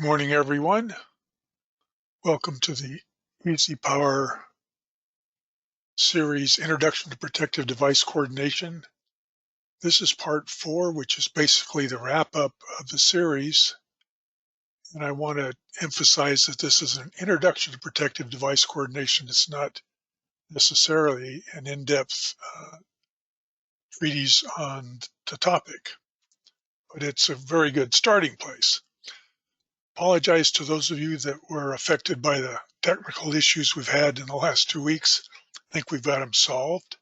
Good morning, everyone. Welcome to the Easy Power series, Introduction to Protective Device Coordination. This is part 4, which is basically the wrap-up of the series. And I want to emphasize that this is an introduction to protective device coordination. It's not necessarily an in-depth treatise on the topic, but it's a very good starting place. Apologize to those of you that were affected by the technical issues we've had in the last 2 weeks. I think we've got them solved.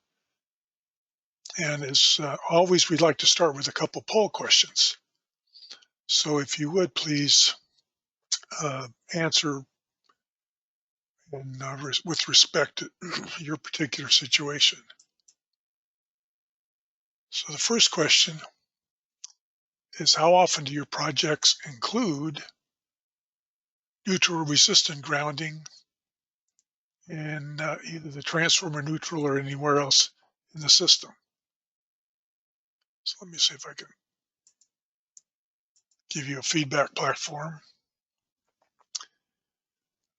And as always, we'd like to start with a couple poll questions. So if you would please answer with respect to your particular situation. So the first question is, how often do your projects include neutral resistant grounding in either the transformer neutral or anywhere else in the system? So let me see if I can give you a feedback platform.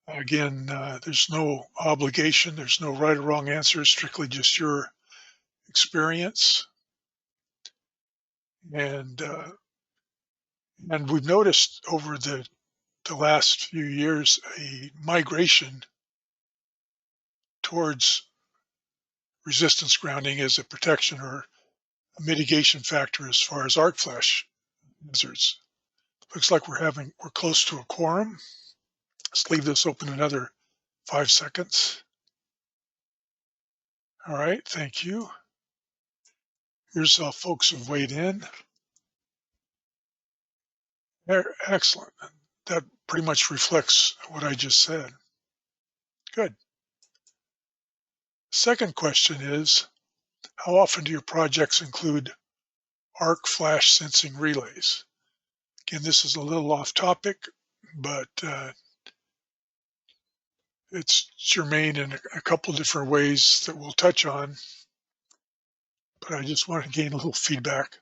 Again, there's no obligation, there's no right or wrong answer, strictly just your experience. And we've noticed over the last few years a migration towards resistance grounding as a protection or a mitigation factor as far as arc flash hazards. Looks like we're close to a quorum. Let's leave this open another 5 seconds. All right, thank you. Here's how folks have weighed in. Excellent. That pretty much reflects what I just said. Good. Second question is, how often do your projects include arc flash sensing relays? Again, this is a little off topic, but it's germane in a couple different ways that we'll touch on. But I just want to gain a little feedback.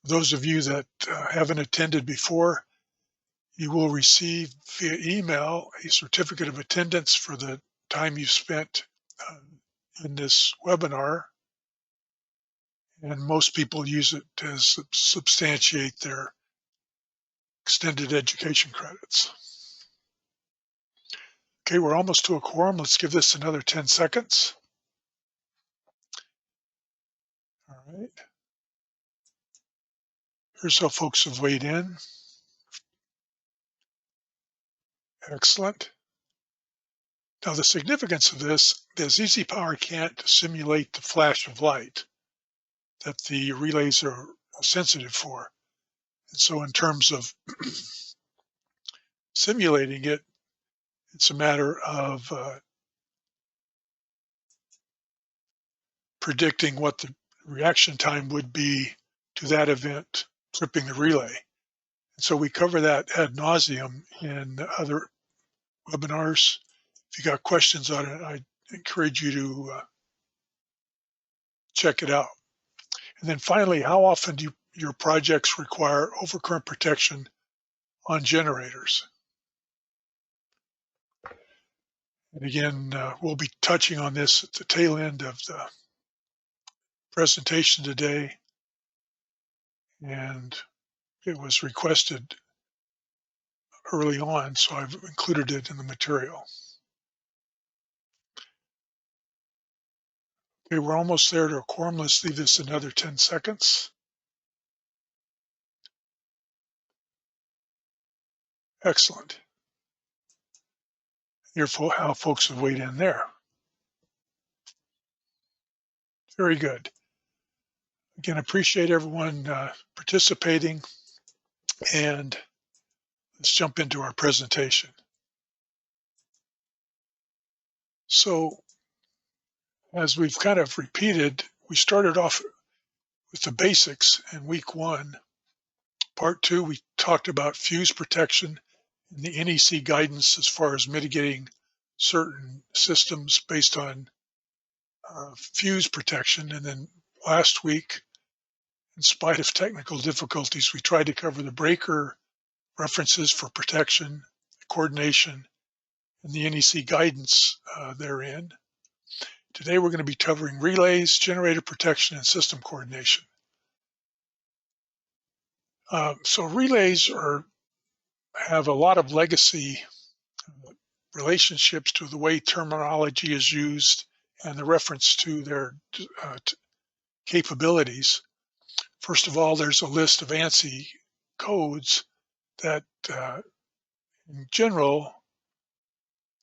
For those of you that haven't attended before, you will receive via email a certificate of attendance for the time you spent in this webinar. And most people use it to substantiate their extended education credits. Okay, we're almost to a quorum. Let's give this another 10 seconds. All right. Here's how folks have weighed in. Excellent. Now the significance of this is EasyPower can't simulate the flash of light that the relays are sensitive for. And so in terms of simulating it, it's a matter of predicting what the reaction time would be to that event tripping the relay. And so we cover that ad nauseum in other webinars. If you got questions on it, I encourage you to check it out. And then finally, how often do your projects require overcurrent protection on generators? And again, we'll be touching on this at the tail end of the presentation today. And it was requested early on, so I've included it in the material. Okay, we're almost there to a quorum. Let's leave this another 10 seconds. Excellent. Here's how folks have weighed in there. Very good. Again, appreciate everyone participating, and let's jump into our presentation. So, as we've kind of repeated, we started off with the basics in week 1. Part 2, we talked about fuse protection and the NEC guidance as far as mitigating certain systems based on fuse protection. And then last week, in spite of technical difficulties, we tried to cover the breaker references for protection, coordination, and the NEC guidance therein. Today we're going to be covering relays, generator protection, and system coordination. So relays have a lot of legacy relationships to the way terminology is used and the reference to their capabilities. First of all, there's a list of ANSI codes that in general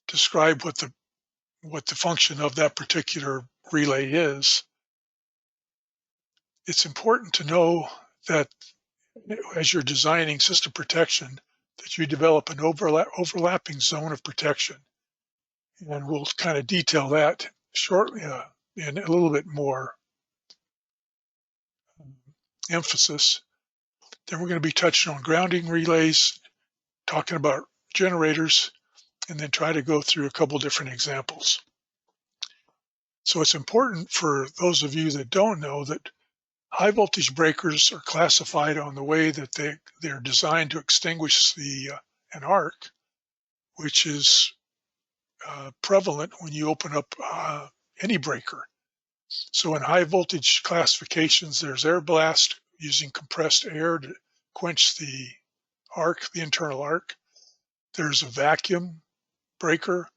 describe what the function of that particular relay is. It's important to know that as you're designing system protection, that you develop an overlapping zone of protection. And we'll kind of detail that shortly in a little bit more emphasis. Then we're going to be touching on grounding relays, talking about generators, and then try to go through a couple different examples. So it's important for those of you that don't know that high voltage breakers are classified on the way that they're designed to extinguish an arc, which is prevalent when you open up any breaker. So in high voltage classifications, there's air blast using compressed air to quench the arc, the internal arc. There's a vacuum breaker,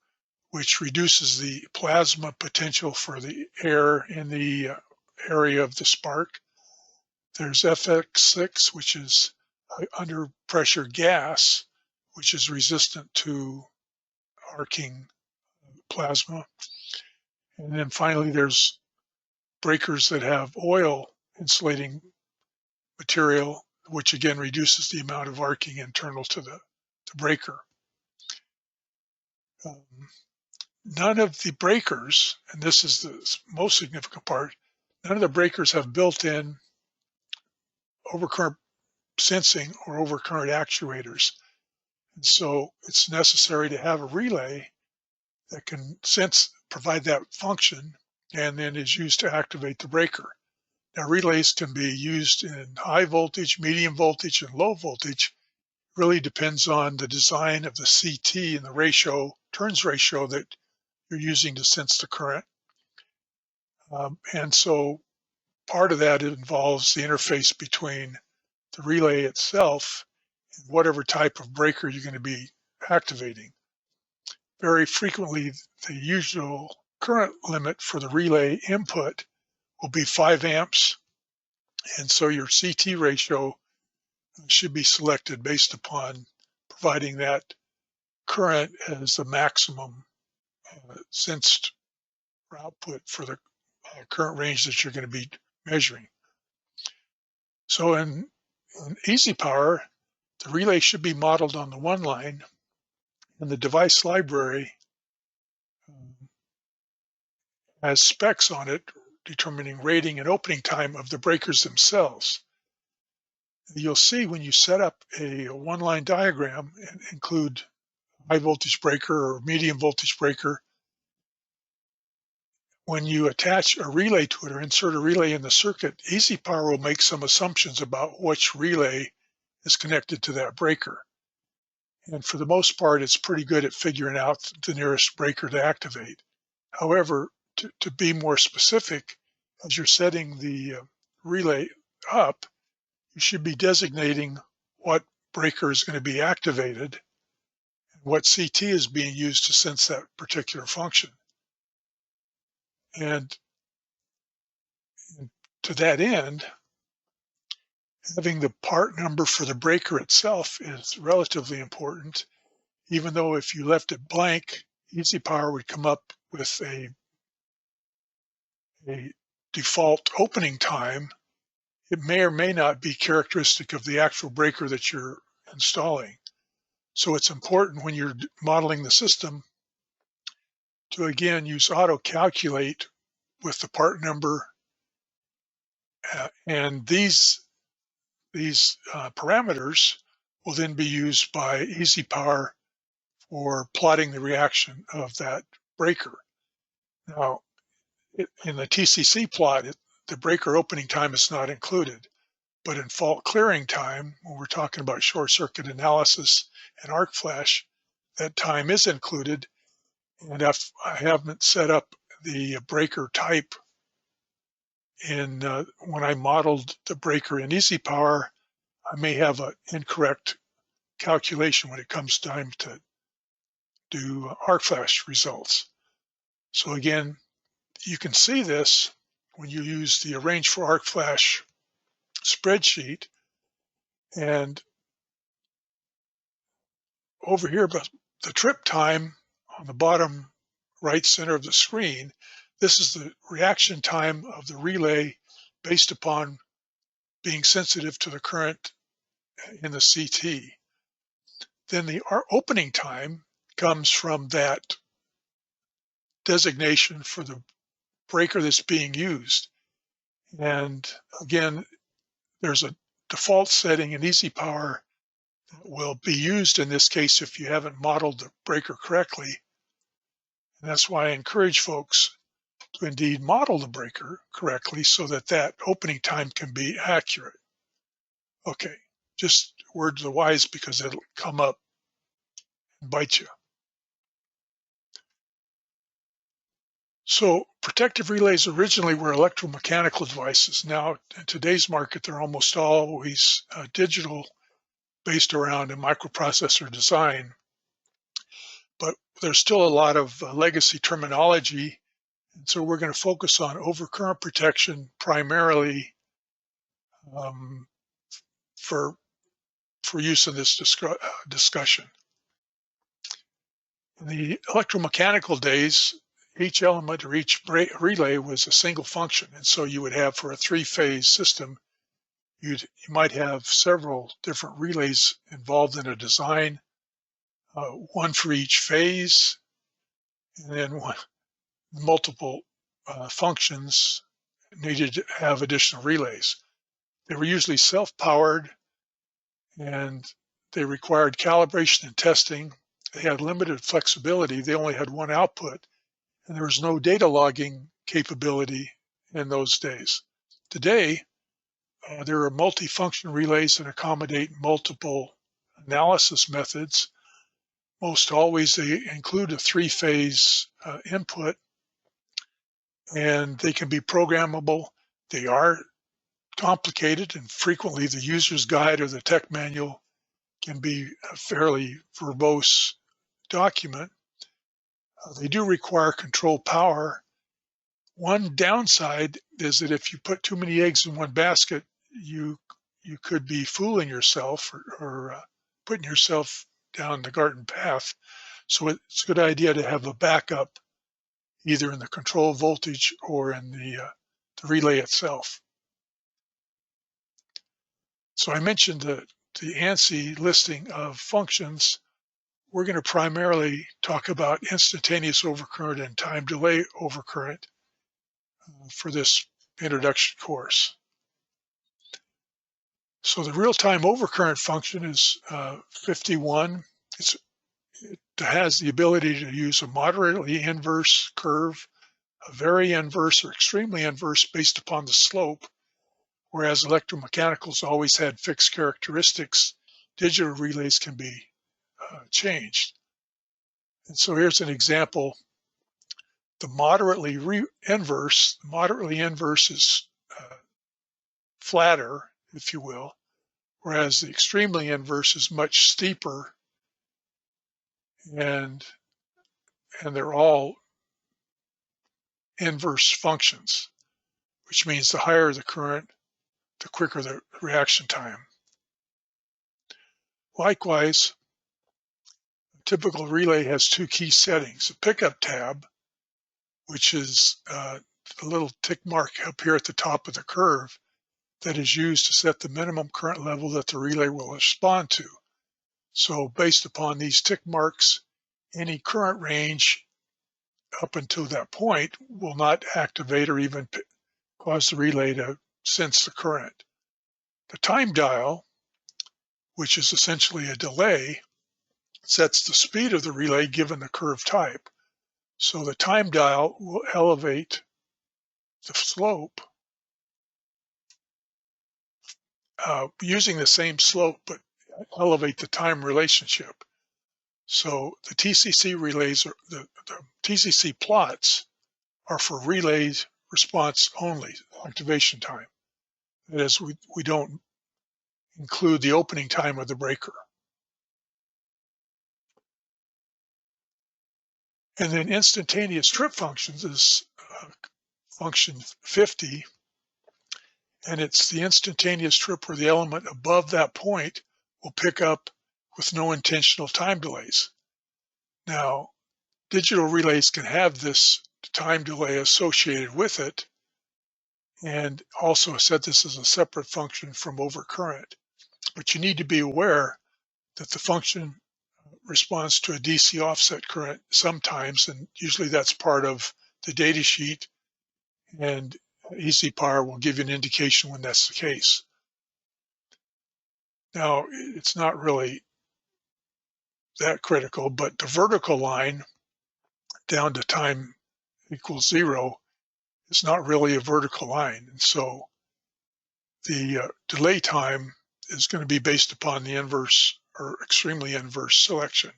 which reduces the plasma potential for the air in the area of the spark. There's FX6, which is under pressure gas, which is resistant to arcing plasma. And then finally, there's breakers that have oil insulating material, which again reduces the amount of arcing internal to the breaker. None of the breakers, and this is the most significant part, none of the breakers have built-in overcurrent sensing or overcurrent actuators. And so it's necessary to have a relay that can provide that function, and then is used to activate the breaker. Now, relays can be used in high voltage, medium voltage, and low voltage. It really depends on the design of the CT and the turns ratio that you're using to sense the current. And so part of that involves the interface between the relay itself and whatever type of breaker you're going to be activating. Very frequently, the usual current limit for the relay input will be 5 amps. And so your CT ratio should be selected based upon providing that current as the maximum sensed output for the current range that you're going to be measuring. So in EasyPower, the relay should be modeled on the one line, and the device library has specs on it determining rating and opening time of the breakers themselves. You'll see when you set up a one-line diagram and include high voltage breaker or medium voltage breaker, when you attach a relay to it or insert a relay in the circuit, EasyPower will make some assumptions about which relay is connected to that breaker. And for the most part, it's pretty good at figuring out the nearest breaker to activate. However, to be more specific, as you're setting the relay up, you should be designating what breaker is going to be activated and what CT is being used to sense that particular function. And to that end, having the part number for the breaker itself is relatively important, even though if you left it blank, EasyPower would come up with a default opening time. It may or may not be characteristic of the actual breaker that you're installing. So it's important when you're modeling the system to again use auto calculate with the part number, and these parameters will then be used by EasyPower for plotting the reaction of that breaker. Now, in the TCC plot, the breaker opening time is not included. But in fault clearing time, when we're talking about short circuit analysis and arc flash, that time is included. And if I haven't set up the breaker type in when I modeled the breaker in EasyPower, I may have an incorrect calculation when it comes time to do arc flash results. So again, you can see this when you use the arrange for arc flash spreadsheet, and over here, but the trip time on the bottom right center of the screen, this is the reaction time of the relay based upon being sensitive to the current in the CT. Then the opening time comes from that designation for the breaker that's being used. And again, there's a default setting in EasyPower that will be used in this case if you haven't modeled the breaker correctly. And that's why I encourage folks to indeed model the breaker correctly so that that opening time can be accurate. Okay, just a word to the wise because it'll come up and bite you. So protective relays originally were electromechanical devices. Now in today's market, they're almost always digital, based around a microprocessor design. But there's still a lot of legacy terminology. And so we're going to focus on overcurrent protection primarily for use in this discussion. In the electromechanical days, each element or each relay was a single function. And so you would have, for a three-phase system, you might have several different relays involved in a design, one for each phase, and then multiple functions needed to have additional relays. They were usually self-powered, and they required calibration and testing. They had limited flexibility. They only had one output, and there was no data logging capability in those days. Today, there are multifunction relays that accommodate multiple analysis methods. Most always they include a three-phase input, and they can be programmable. They are complicated, and frequently the user's guide or the tech manual can be a fairly verbose document. They do require control power. One downside is that if you put too many eggs in one basket, you could be fooling yourself or putting yourself down the garden path. So it's a good idea to have a backup either in the control voltage or in the relay itself. So I mentioned the ANSI listing of functions. We're going to primarily talk about instantaneous overcurrent and time delay overcurrent for this introduction course. So the real-time overcurrent function is 51. It has the ability to use a moderately inverse curve, a very inverse or extremely inverse based upon the slope, whereas electromechanicals always had fixed characteristics. Digital relays can be changed. And so here's an example. The moderately inverse is flatter, if you will, whereas the extremely inverse is much steeper, and they're all inverse functions, which means the higher the current, the quicker the reaction time. Likewise, a typical relay has two key settings: a pickup tab, which is the little tick mark up here at the top of the curve that is used to set the minimum current level that the relay will respond to. So based upon these tick marks, any current range up until that point will not activate or even cause the relay to sense the current. The time dial, which is essentially a delay, sets the speed of the relay given the curve type. So the time dial will elevate the slope using the same slope, but elevate the time relationship. So the TCC relays, the TCC plots are for relays response only, activation time. That is, we don't include the opening time of the breaker. And then instantaneous trip functions is function 50, and it's the instantaneous trip where the element above that point will pick up with no intentional time delays. Now, digital relays can have this time delay associated with it, and also set this as a separate function from overcurrent. But you need to be aware that the function responds to a DC offset current sometimes, and usually that's part of the data sheet, and EasyPower will give you an indication when that's the case. Now, it's not really that critical, but the vertical line down to time equals 0 is not really a vertical line. And so the delay time is going to be based upon the inverse or extremely inverse selection.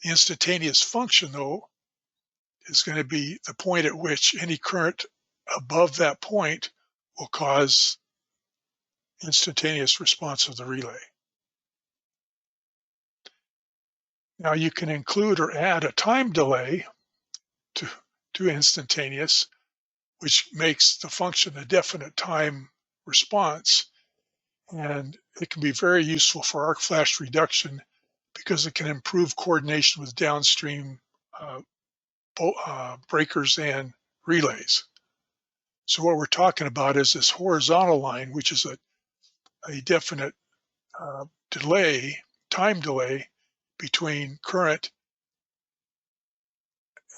The instantaneous function, though, is going to be the point at which any current above that point will cause instantaneous response of the relay. Now you can include or add a time delay to instantaneous, which makes the function a definite time response. And it can be very useful for arc flash reduction because it can improve coordination with downstream breakers and relays. So what we're talking about is this horizontal line, which is a definite time delay between current,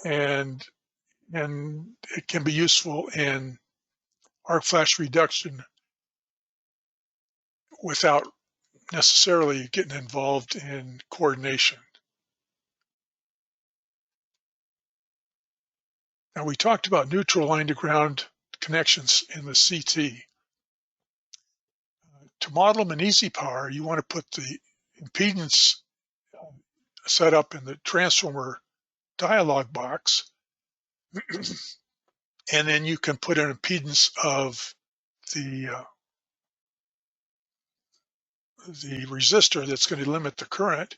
and it can be useful in arc flash reduction without necessarily getting involved in coordination. Now we talked about neutral line to ground connections in the CT. To model them in EasyPower, you want to put the impedance set up in the transformer dialog box, and then you can put an impedance of the resistor that's going to limit the current,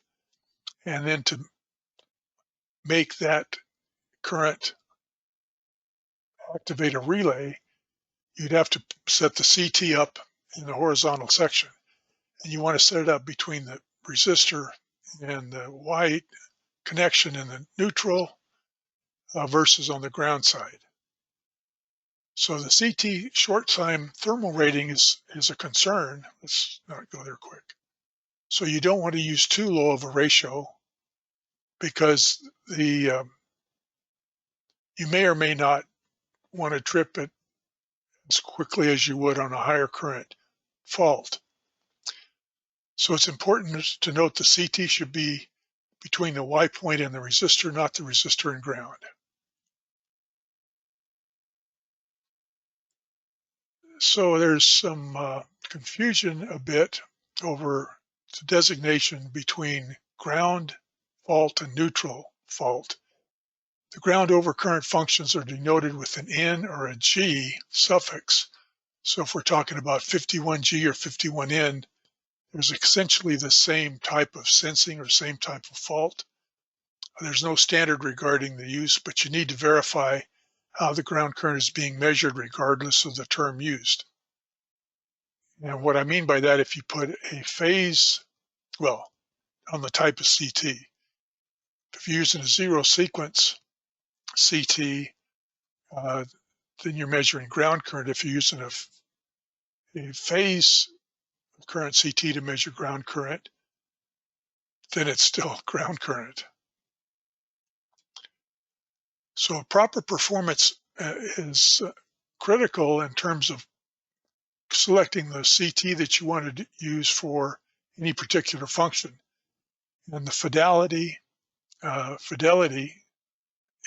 and then to make that current activate a relay, you'd have to set the CT up in the horizontal section, and you want to set it up between the resistor and the white connection in the neutral versus on the ground side. So the CT short time thermal rating is a concern. Let's not go there quick. So you don't want to use too low of a ratio, because you may or may not want to trip it as quickly as you would on a higher current fault. So it's important to note the CT should be between the Y point and the resistor, not the resistor and ground. So there's some confusion a bit over the designation between ground fault and neutral fault. The ground overcurrent functions are denoted with an N or a G suffix. So if we're talking about 51G or 51N, there's essentially the same type of sensing or same type of fault. There's no standard regarding the use, but you need to verify how the ground current is being measured regardless of the term used. And what I mean by that, if you put a phase, well, on the type of CT, if you're using a zero sequence CT, then you're measuring ground current. If you're using a phase current CT to measure ground current, then it's still ground current. So proper performance is critical in terms of selecting the CT that you want to use for any particular function. And the fidelity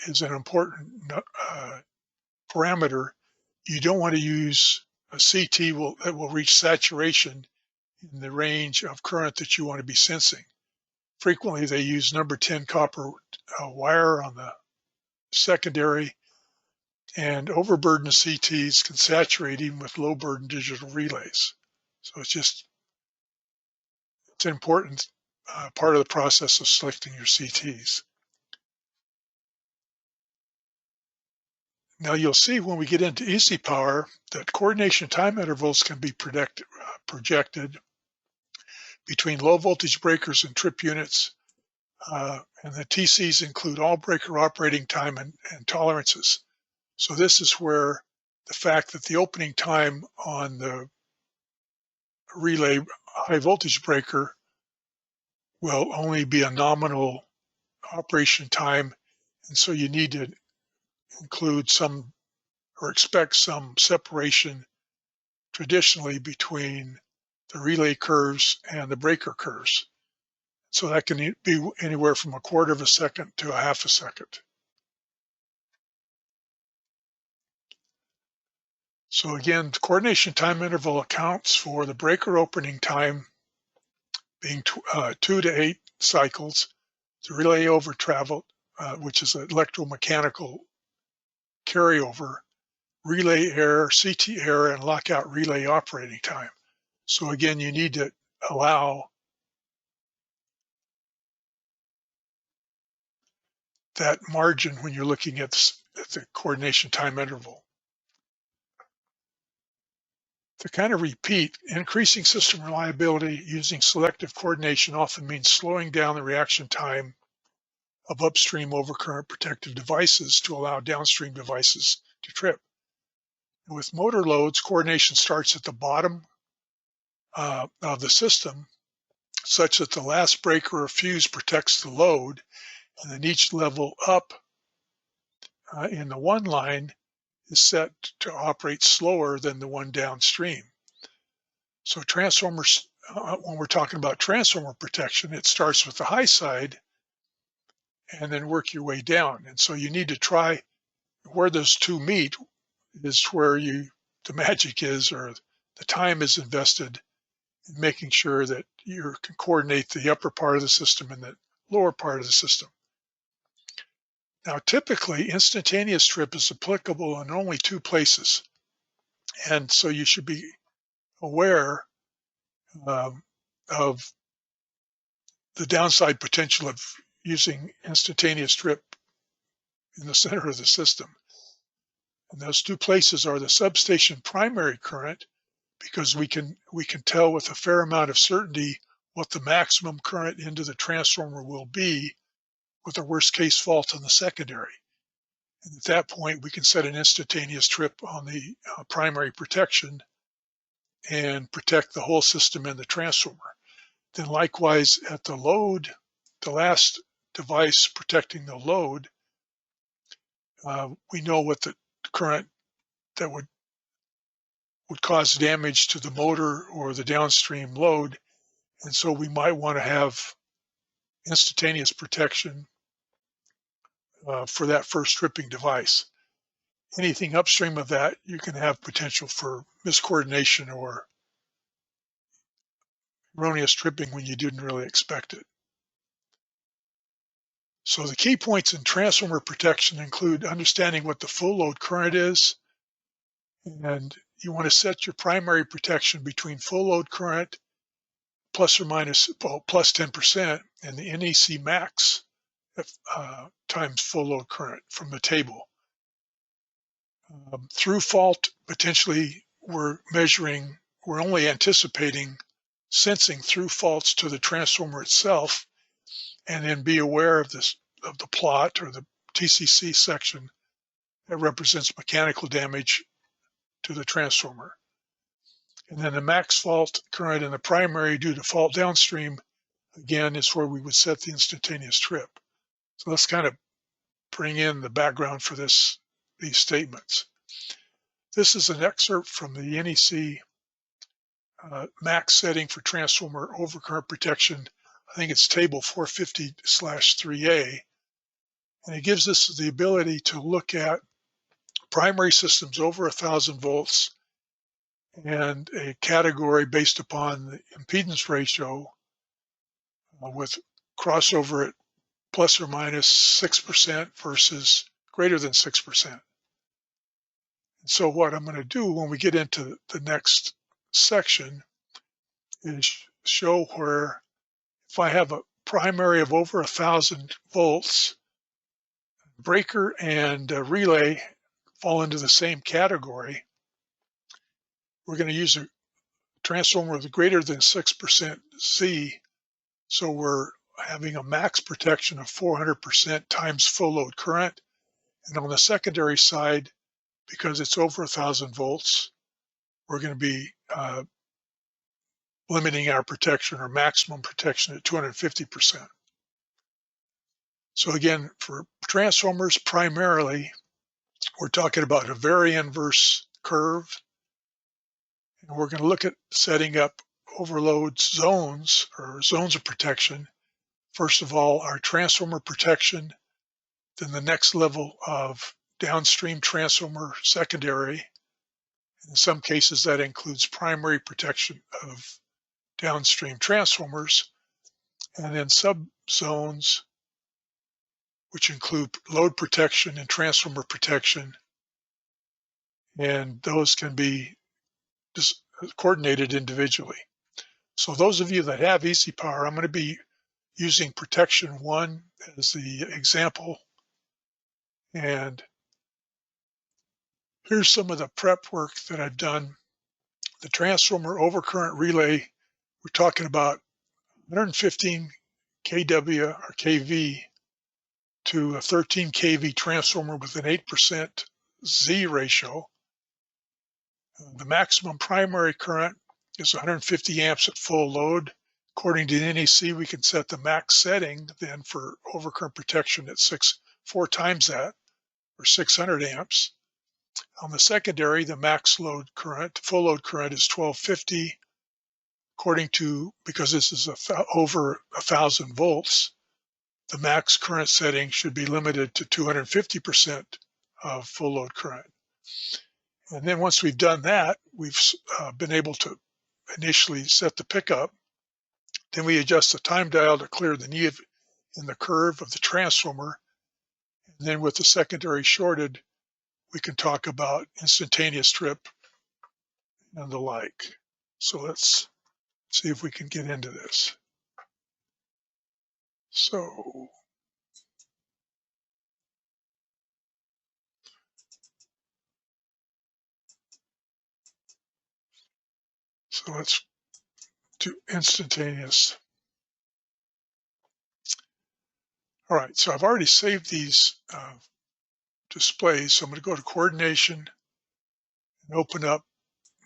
is an important parameter. You don't want to use a CT that will reach saturation in the range of current that you want to be sensing. Frequently, they use number 10 copper wire on the secondary, and overburdened CTs can saturate even with low burden digital relays. So it's an important part of the process of selecting your CTs. Now you'll see when we get into EasyPower that coordination time intervals can be projected between low voltage breakers and trip units, and the TCs include all breaker operating time and tolerances. So this is where the fact that the opening time on the relay high voltage breaker will only be a nominal operation time, and so you need to include some or expect some separation traditionally between the relay curves and the breaker curves. So that can be anywhere from a quarter of a second to a half a second. So again, the coordination time interval accounts for the breaker opening time being 2 to 8 cycles, the relay over travel, which is an electromechanical carryover, relay error, CT error, and lockout relay operating time. So again, you need to allow that margin when you're looking at the coordination time interval. To kind of repeat, increasing system reliability using selective coordination often means slowing down the reaction time of upstream overcurrent protective devices to allow downstream devices to trip. And with motor loads, coordination starts at the bottom of the system, such that the last breaker or fuse protects the load, and then each level up in the one line is set to operate slower than the one downstream. So transformers, when we're talking about transformer protection, it starts with the high side and then work your way down. And so you need to try where those two meet is where the magic is, or the time is invested in making sure that you can coordinate the upper part of the system and the lower part of the system. Now, typically, instantaneous trip is applicable in only 2 places. And so you should be aware of the downside potential of using instantaneous trip in the center of the system. And those 2 places are the substation primary current, because we can tell with a fair amount of certainty what the maximum current into the transformer will be with a worst case fault on the secondary. And at that point, we can set an instantaneous trip on the primary protection and protect the whole system and the transformer. Then likewise at the load, the last device protecting the load, we know what the current that would cause damage to the motor or the downstream load. And so we might want to have instantaneous protection for that first tripping device. Anything upstream of that, you can have potential for miscoordination or erroneous tripping when you didn't really expect it. So the key points in transformer protection include understanding what the full load current is, and you want to set your primary protection between full load current plus or minus plus 10% and the NEC max times full load current from the table. Through fault, potentially we're only anticipating sensing through faults to the transformer itself, and then be aware of the plot or the TCC section that represents mechanical damage to the transformer. And then the max fault current in the primary due to fault downstream, again, is where we would set the instantaneous trip. So let's kind of bring in the background for these statements. This is an excerpt from the NEC max setting for transformer overcurrent protection. I think it's table 450/3A, and it gives us the ability to look at primary systems over 1,000 volts and a category based upon the impedance ratio with crossover at plus or minus 6% versus greater than 6%. And so what I'm going to do when we get into the next section is show where if I have a primary of over 1,000 volts, breaker and relay fall into the same category. We're going to use a transformer with greater than 6% Z, so we're having a max protection of 400% times full load current. And on the secondary side, because it's over 1,000 volts, we're going to be limiting our protection or maximum protection at 250%. So again, for transformers primarily, we're talking about a very inverse curve, and we're going to look at setting up overload zones or zones of protection. First of all, our transformer protection, then the next level of downstream transformer secondary. In some cases, that includes primary protection of downstream transformers, and then subzones, which include load protection and transformer protection, and those can be just coordinated individually. So those of you that have EasyPower, I'm going to be using protection 1 as the example, and here's some of the prep work that I've done. The transformer overcurrent relay, we're talking about 115 kW or kV to a 13 kV transformer with an 8% Z ratio. The maximum primary current is 150 amps at full load. According to the NEC, we can set the max setting then for overcurrent protection at 4 times that, or 600 amps. On the secondary, the max load current, full load current is 1250. Because this is over 1,000 volts, the max current setting should be limited to 250% of full load current. And then once we've done that, we've been able to initially set the pickup. Then we adjust the time dial to clear the need in the curve of the transformer. And then with the secondary shorted, we can talk about instantaneous trip and the like. So let's see if we can get into this. So let's do instantaneous. All right, so I've already saved these displays. So I'm going to go to coordination and open up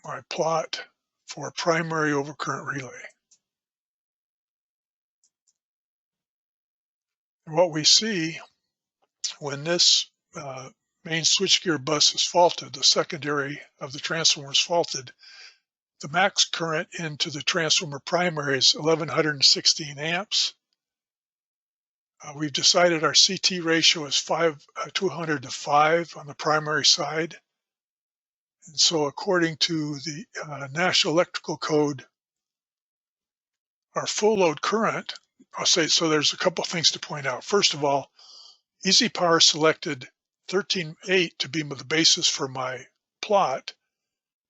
my plot for primary overcurrent relay. And what we see when this main switchgear bus is faulted, the secondary of the transformer is faulted, the max current into the transformer primary is 1116 amps. We've decided our CT ratio is 200 to 5 on the primary side. And so according to the National Electrical Code, our full load current, I'll say, so there's a couple things to point out. First of all, EasyPower selected 13.8 to be the basis for my plot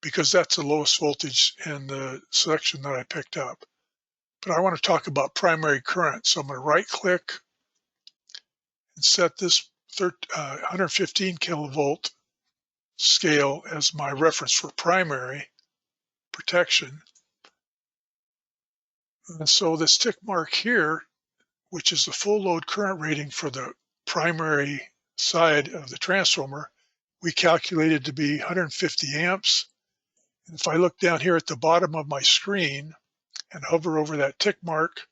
because that's the lowest voltage in the section that I picked up. But I want to talk about primary current. So I'm going to right click and set this 115 kilovolt scale as my reference for primary protection. And so this tick mark here, which is the full load current rating for the primary side of the transformer, we calculated to be 150 amps. And if I look down here at the bottom of my screen and hover over that tick mark,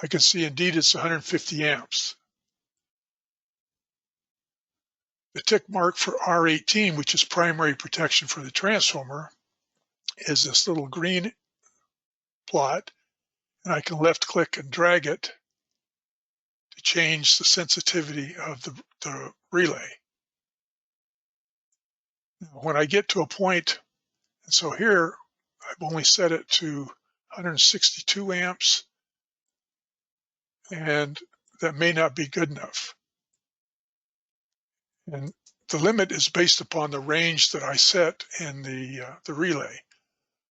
I can see indeed it's 150 amps. The tick mark for R18, which is primary protection for the transformer, is this little green plot, and I can left click and drag it to change the sensitivity of the relay. When I get to a point, and so here I've only set it to 162 amps, and that may not be good enough. And the limit is based upon the range that I set in the relay.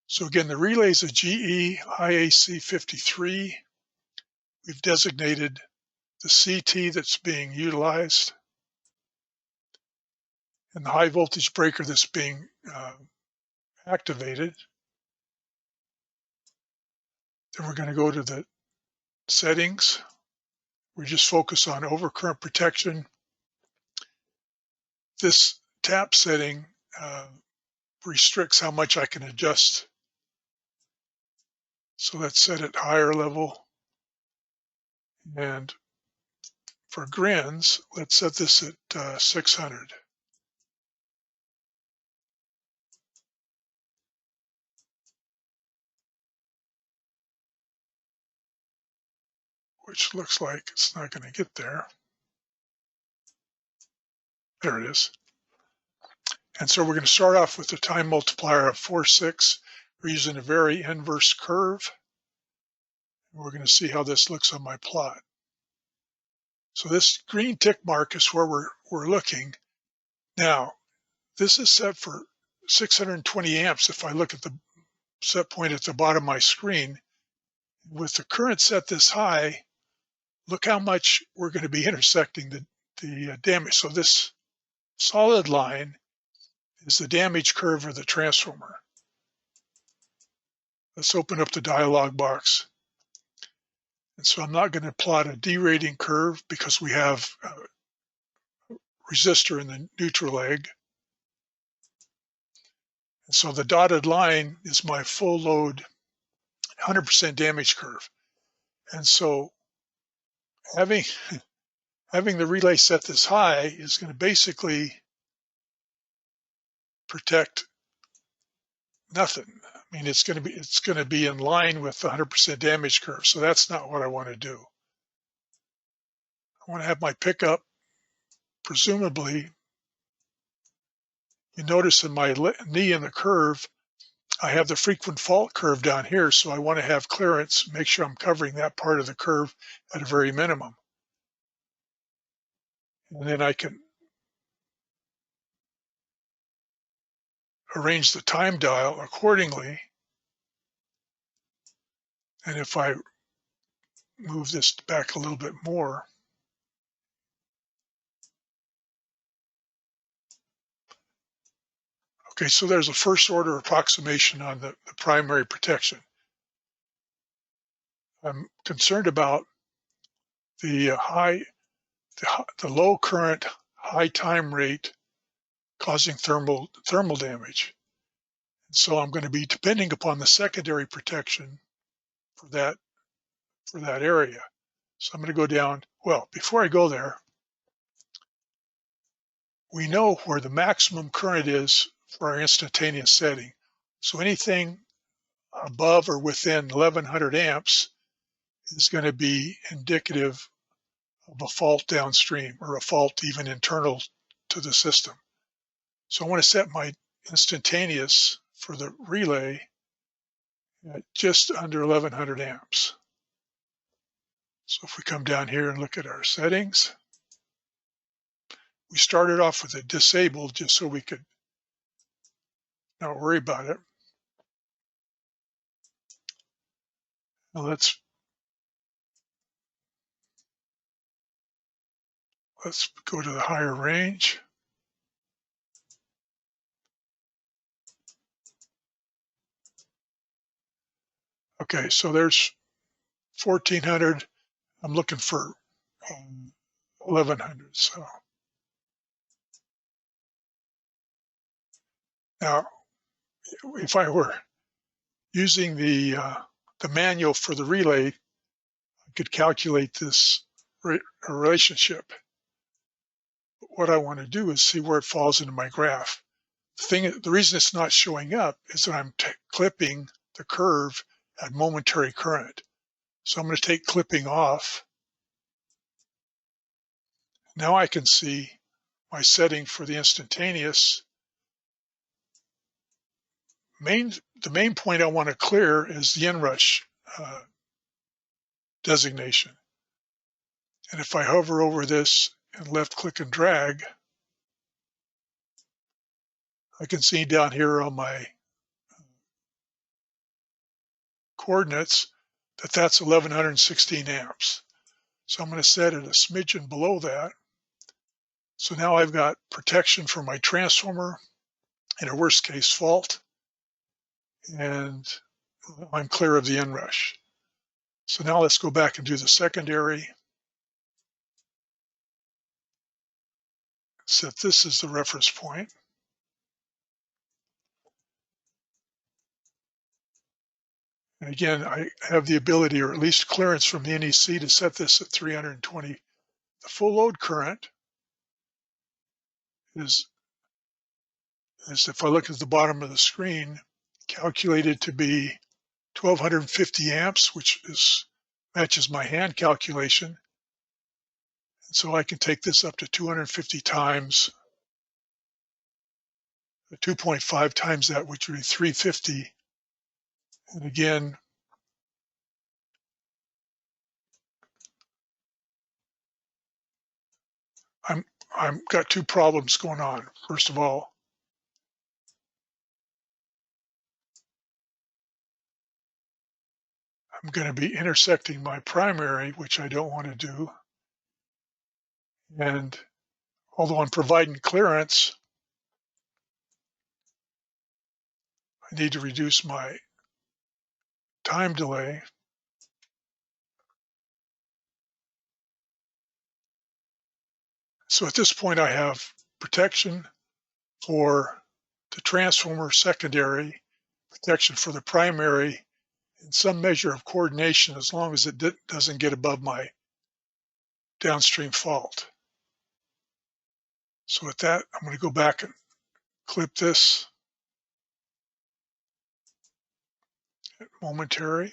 So again, the relay is a GE IAC 53. We've designated the CT that's being utilized and the high voltage breaker that's being activated. Then we're going to go to the settings. We just focus on overcurrent protection. This tap setting restricts how much I can adjust. So let's set it higher level. And for grins, let's set this at 600. Which looks like it's not going to get there. There it is. And so we're going to start off with the time multiplier of 4.6. We're using a very inverse curve. We're going to see how this looks on my plot. So this green tick mark is where we're looking. Now, this is set for 620 amps if I look at the set point at the bottom of my screen. With the current set this high, look how much we're going to be intersecting the damage. So this solid line is the damage curve of the transformer. Let's open up the dialog box. And so I'm not going to plot a derating curve because we have a resistor in the neutral leg. And so the dotted line is my full load 100% damage curve. And so having the relay set this high is going to basically protect nothing. I mean, it's going to be in line with the 100% damage curve. So that's not what I want to do. I want to have my pickup, presumably, you notice in my knee in the curve, I have the frequent fault curve down here. So I want to have clearance, make sure I'm covering that part of the curve at a very minimum. And then I can arrange the time dial accordingly. And if I move this back a little bit more, okay, so there's a first order approximation on the primary protection. I'm concerned about the low current, high time rate causing thermal damage. And so I'm going to be depending upon the secondary protection for that area. So I'm going to go down. Well, before I go there, we know where the maximum current is for our instantaneous setting. So anything above or within 1100 amps is going to be indicative of a fault downstream or a fault even internal to the system. So I want to set my instantaneous for the relay at just under 1100 amps. So if we come down here and look at our settings, we started off with it disabled just so we could not worry about it. Now let's go to the higher range. Okay, so there's 1400. I'm looking for 1100. So now, if I were using the manual for the relay, I could calculate this relationship. What I want to do is see where it falls into my graph. The reason it's not showing up is that I'm clipping the curve at momentary current. So I'm going to take clipping off. Now I can see my setting for the instantaneous the main point I want to clear is the inrush designation. And if I hover over this and left click and drag, I can see down here on my coordinates that that's 1116 amps. So I'm going to set it a smidgen below that. So now I've got protection for my transformer in a worst case fault, and I'm clear of the inrush. So now let's go back and do the secondary. Set this as the reference point. And again, I have the ability, or at least clearance from the NEC, to set this at 320. The full load current is if I look at the bottom of the screen, calculated to be 1250 amps, which matches my hand calculation. And so I can take this up to 250 times, 2.5 times that, which would be 350. And again, I'm got two problems going on. First of all, I'm going to be intersecting my primary, which I don't want to do. And although I'm providing clearance, I need to reduce my time delay. So at this point, I have protection for the transformer secondary, protection for the primary, and some measure of coordination as long as it doesn't get above my downstream fault. So with that, I'm going to go back and clip this momentary.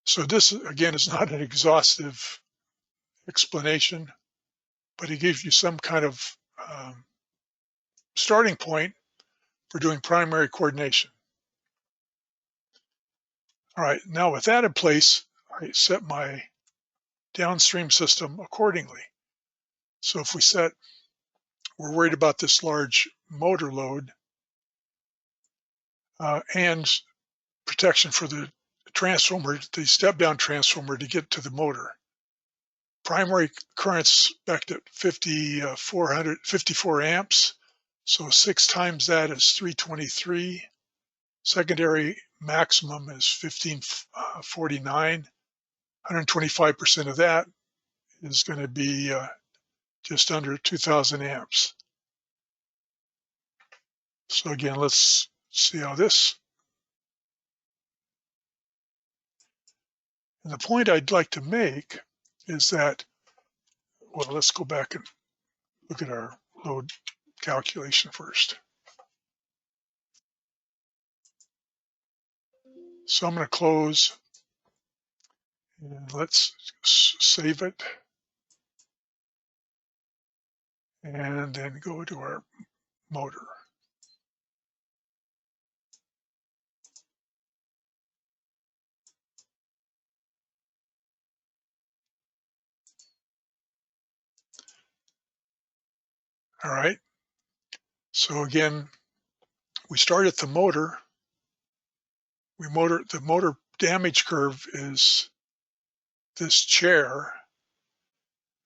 So this, again, is not an exhaustive explanation, but it gives you some kind of starting point for doing primary coordination. All right, now with that in place, I set my downstream system accordingly. So if we're worried about this large motor load and protection for the transformer, the step-down transformer to get to the motor. Primary current's spec'd at 54 amps, so 6 times that is 323. Secondary maximum is 1549. 125% of that is going to be just under 2000 amps. So again, let's see how this. And the point I'd like to make is that, well, let's go back and look at our load calculation first. So I'm going to close and let's save it. And then go to our motor. All right. So again, we start at the motor. The motor damage curve is this chair,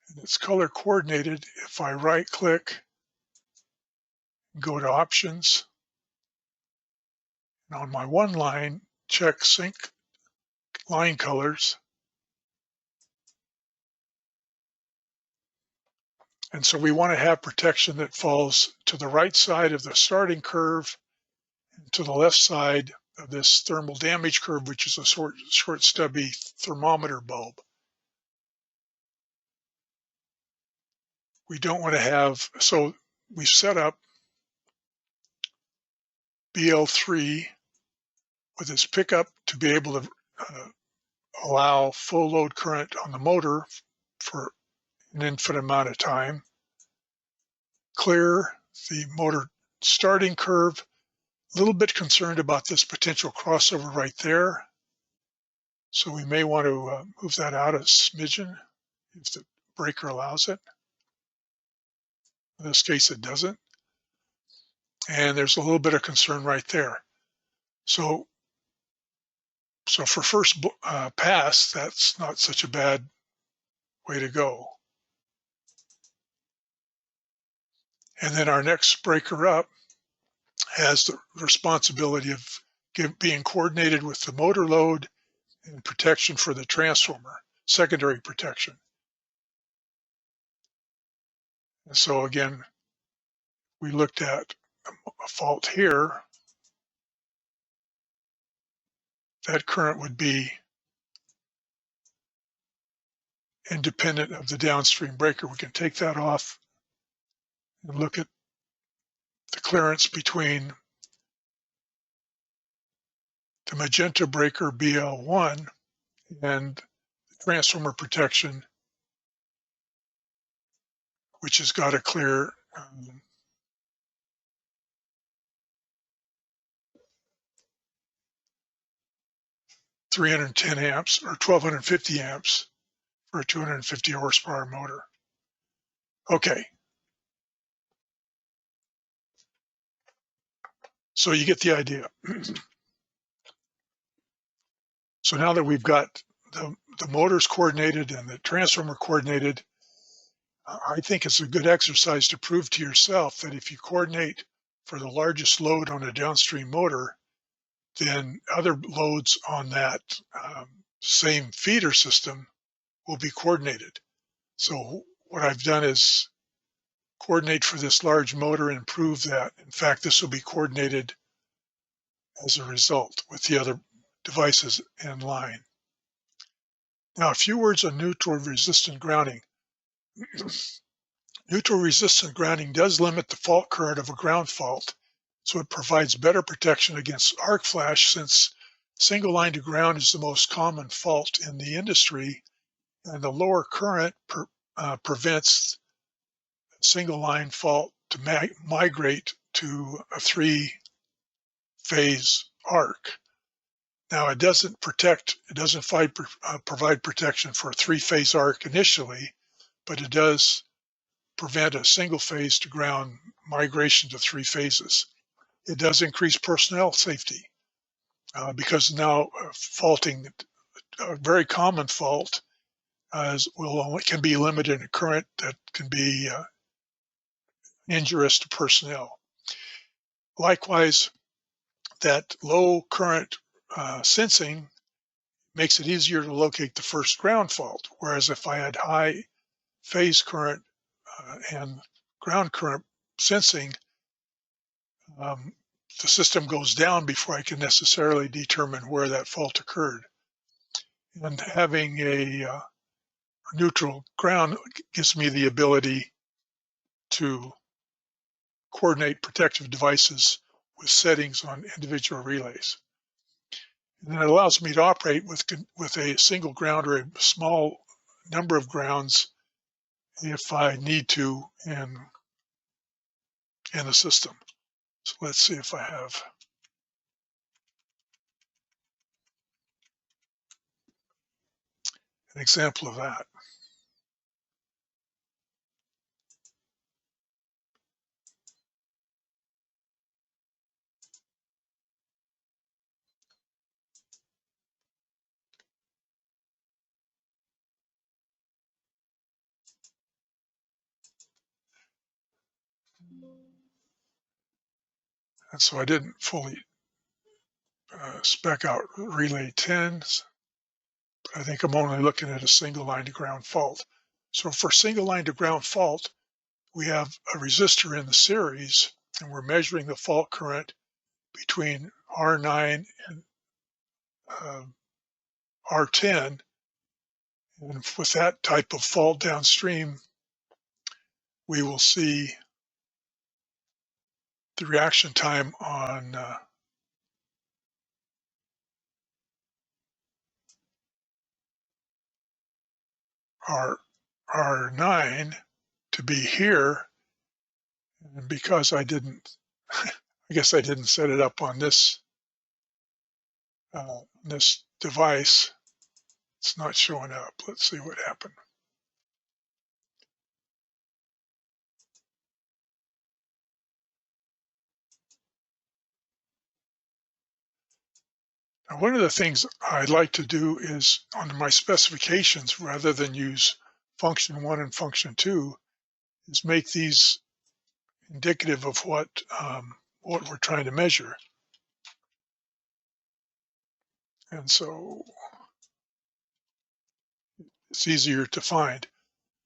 and it's color coordinated. If I right click, go to options, and on my one line, check sync line colors. And so we want to have protection that falls to the right side of the starting curve and to the left side of this thermal damage curve, which is a short stubby thermometer bulb. We don't want to have, so we set up BL3 with this pickup to be able to allow full load current on the motor for an infinite amount of time. Clear the motor starting curve. A little bit concerned about this potential crossover right there. So we may want to move that out a smidgen if the breaker allows it. In this case, it doesn't. And there's a little bit of concern right there. So for first pass, that's not such a bad way to go. And then our next breaker up has the responsibility of being coordinated with the motor load and protection for the transformer, secondary protection. And so again, we looked at a fault here. That current would be independent of the downstream breaker. We can take that off and look at the clearance between the magenta breaker BL1 and the transformer protection, which has got a clear 310 amps or 1250 amps for a 250 horsepower motor. Okay. So you get the idea. So now that we've got the motors coordinated and the transformer coordinated, I think it's a good exercise to prove to yourself that if you coordinate for the largest load on a downstream motor, then other loads on that same feeder system will be coordinated. So what I've done is coordinate for this large motor and prove that, in fact, this will be coordinated as a result with the other devices in line. Now, a few words on neutral resistant grounding. Neutral resistant grounding does limit the fault current of a ground fault, so it provides better protection against arc flash since single line to ground is the most common fault in the industry, and the lower current prevents single line fault to migrate to a three-phase arc. Now, it doesn't provide protection for a three-phase arc initially, but it does prevent a single phase to ground migration to three phases. It does increase personnel safety because now faulting, a very common fault, can be limited in a current that can be injurious to personnel. Likewise, that low current sensing makes it easier to locate the first ground fault, whereas if I had high phase current and ground current sensing, the system goes down before I can necessarily determine where that fault occurred. And having a neutral ground gives me the ability to coordinate protective devices with settings on individual relays. And it allows me to operate with a single ground or a small number of grounds if I need to in the system. So let's see if I have an example of that. And so I didn't fully spec out relay 10s, but I think I'm only looking at a single line to ground fault. So for single line to ground fault, we have a resistor in the series, and we're measuring the fault current between R9 and R10. And with that type of fault downstream, we will see the reaction time on R9 to be here. And because I didn't I guess I didn't set it up on this device. It's not showing up. Let's see what happened. Now, one of the things I'd like to do is on my specifications, rather than use function 1 and function 2, is make these indicative of what we're trying to measure. And so it's easier to find.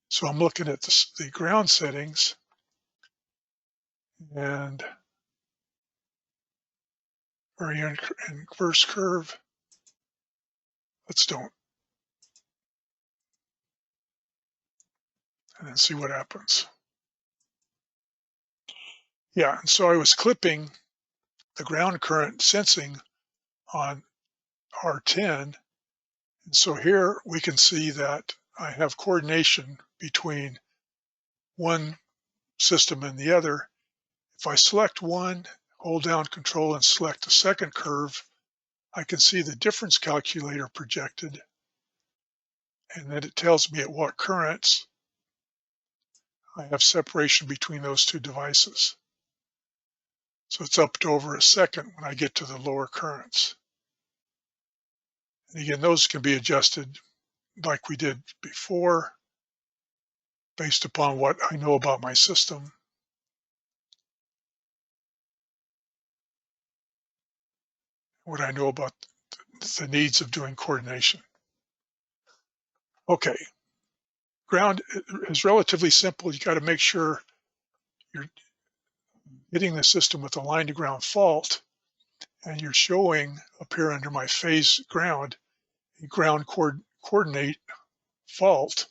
So I'm looking at the ground settings and inverse curve. Don't. And then see what happens. Yeah, and so I was clipping the ground current sensing on R10. And so here we can see that I have coordination between one system and the other. If I select one, hold down Control and select the second curve, I can see the difference calculator projected, and then it tells me at what currents I have separation between those two devices. So it's up to over a second when I get to the lower currents. And again, those can be adjusted like we did before, based upon what I know about my system. What I know about the needs of doing coordination. Okay, ground is relatively simple. You got to make sure you're hitting the system with a line to ground fault, and you're showing up here under my phase ground, a ground coordinate fault.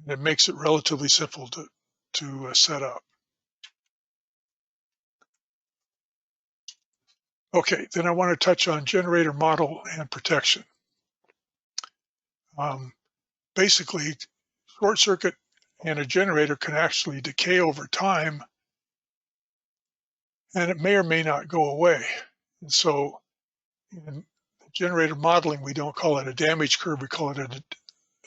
And it makes it relatively simple to set up. Okay, then I want to touch on generator model and protection. Basically, short circuit and a generator can actually decay over time, and it may or may not go away. And so in generator modeling, we don't call it a damage curve, we call it a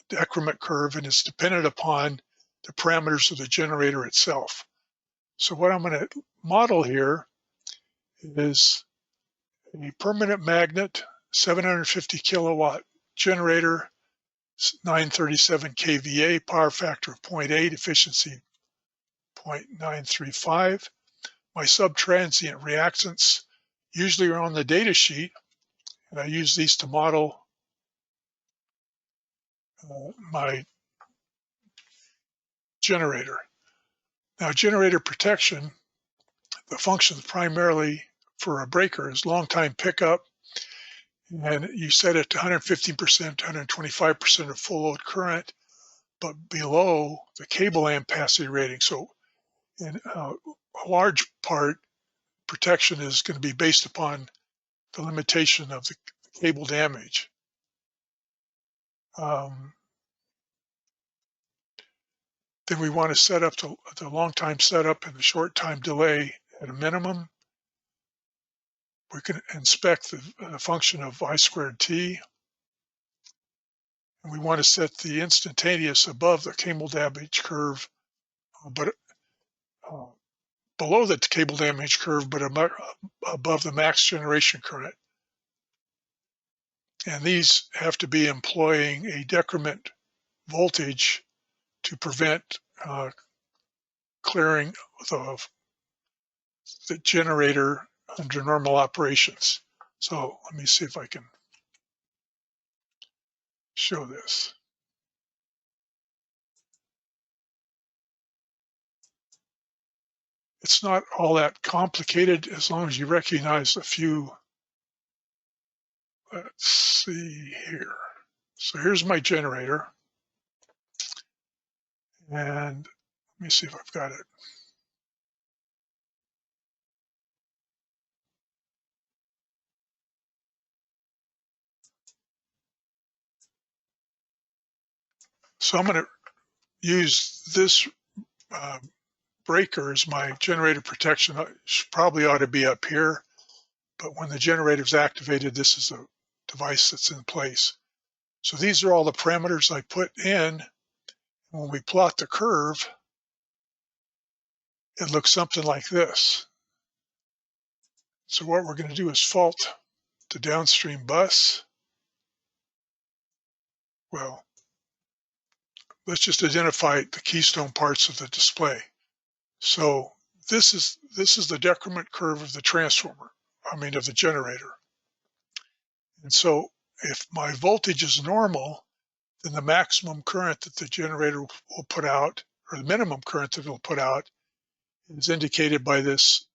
decrement curve, and it's dependent upon the parameters of the generator itself. So what I'm going to model here is a permanent magnet, 750 kilowatt generator, 937 kVA, power factor of 0.8, efficiency 0.935. My subtransient reactants usually are on the data sheet, and I use these to model my generator. Now, generator protection, the function primarily for a breaker is long time pickup, and you set it to 115% to 125% of full load current, but below the cable ampacity rating. So in a large part, protection is going to be based upon the limitation of the cable damage. Then we want to set up the long time setup and the short time delay at a minimum. We can inspect the function of I squared t. And we want to set the instantaneous above the cable damage curve, but below the cable damage curve, but above the max generation current. And these have to be employing a decrement voltage to prevent clearing the generator under normal operations. So let me see if I can show this. It's not all that complicated as long as you recognize a few. Let's see here. So here's my generator. And let me see if I've got it. So I'm going to use this breakers, my generator protection probably ought to be up here, but when the generator is activated, this is a device that's in place. So these are all the parameters I put in. When we plot the curve, it looks something like this. So what we're going to do is fault the downstream bus. Well, let's just identify the keystone parts of the display. So this is the decrement curve of the transformer, of the generator. And so if my voltage is normal, then the maximum current that the generator will put out, or the minimum current that it'll put out, is indicated by this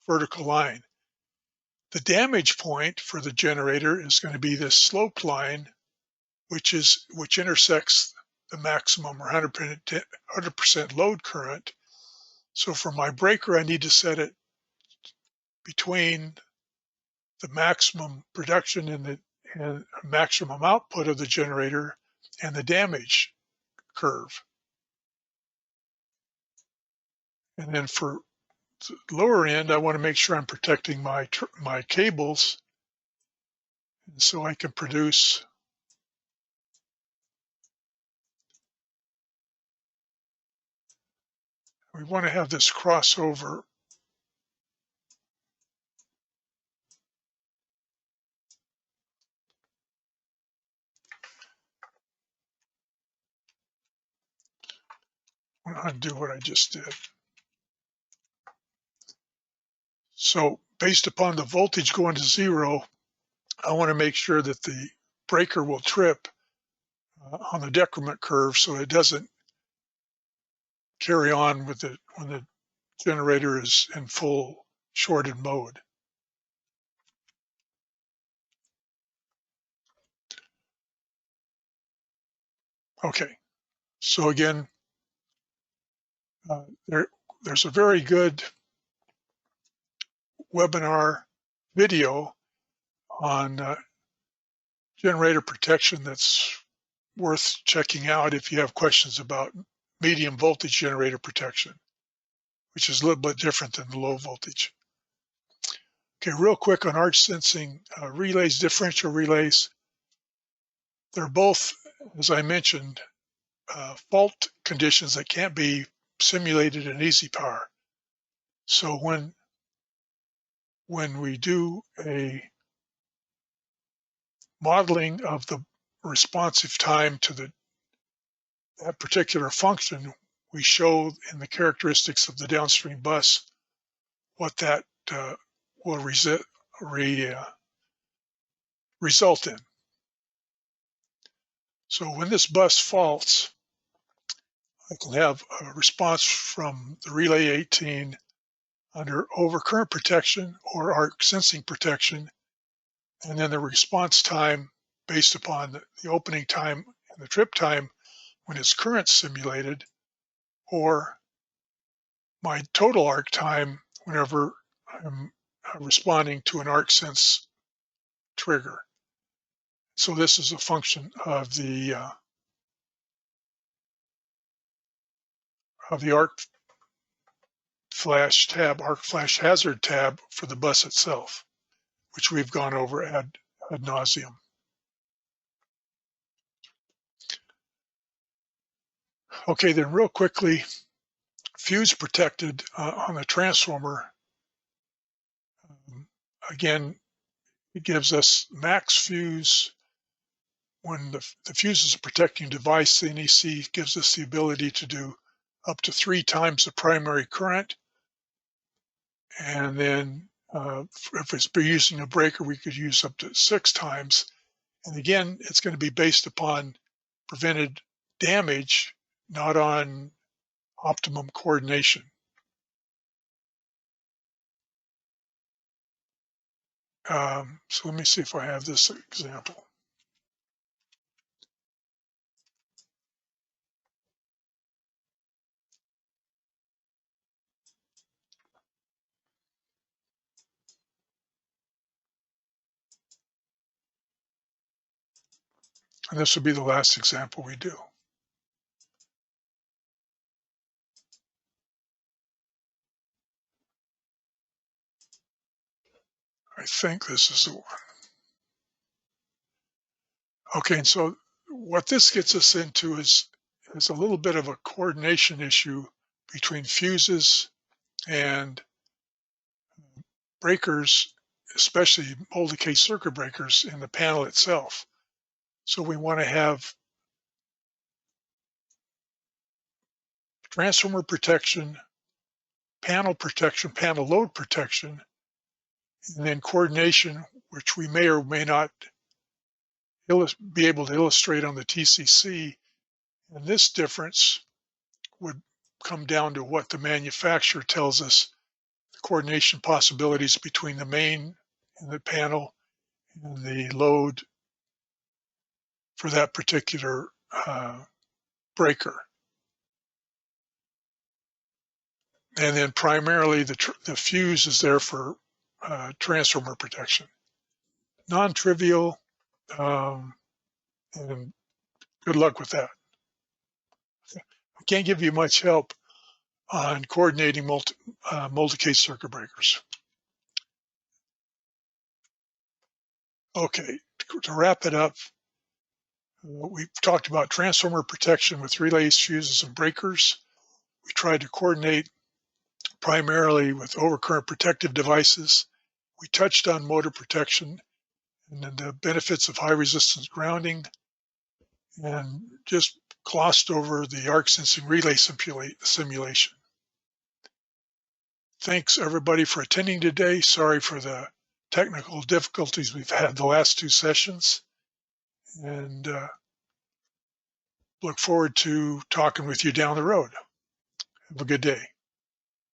vertical line. The damage point for the generator is going to be this slope line, which intersects the maximum or 100% load current. So for my breaker, I need to set it between the maximum production and maximum output of the generator and the damage curve. And then for the lower end, I want to make sure I'm protecting my cables, and so I can produce we want to have this crossover. I want to undo what I just did. So based upon the voltage going to zero, I want to make sure that the breaker will trip on the decrement curve so it doesn't carry on with it when the generator is in full shorted mode. Okay, so again, there's a very good webinar video on generator protection that's worth checking out if you have questions about medium voltage generator protection, which is a little bit different than the low voltage. Okay, real quick on arc sensing relays, differential relays. They're both, as I mentioned, fault conditions that can't be simulated in EasyPower. So when we do a modeling of the responsive time to that particular function, we show in the characteristics of the downstream bus what that will result in. So when this bus faults, I can have a response from the relay 18 under overcurrent protection or arc sensing protection, and then the response time based upon the opening time and the trip time when it's current simulated, or my total arc time whenever I'm responding to an arc sense trigger. So this is a function of the arc flash hazard tab for the bus itself, which we've gone over ad nauseum. Okay, then real quickly, fuse protected on the transformer. Again, it gives us max fuse. When the fuse is a protecting device, the NEC gives us the ability to do up to 3 times the primary current. And then if it's using a breaker, we could use up to 6 times. And again, it's going to be based upon prevented damage, not on optimum coordination. So let me see if I have this example. And this will be the last example we do. I think this is the one. Okay, and so what this gets us into is a little bit of a coordination issue between fuses and breakers, especially multi-case circuit breakers in the panel itself. So we want to have transformer protection, panel load protection, and then coordination, which we may or may not be able to illustrate on the TCC. And this difference would come down to what the manufacturer tells us the coordination possibilities between the main and the panel and the load for that particular breaker. And then primarily the fuse is there for transformer protection. Non-trivial, and good luck with that. I can't give you much help on coordinating multi-case circuit breakers. Okay, to wrap it up, we've talked about transformer protection with relays, fuses, and breakers. We tried to coordinate primarily with overcurrent protective devices. We touched on motor protection and then the benefits of high resistance grounding, and just glossed over the arc sensing relay simulation. Thanks everybody for attending today. Sorry for the technical difficulties we've had the last two sessions, and look forward to talking with you down the road. Have a good day.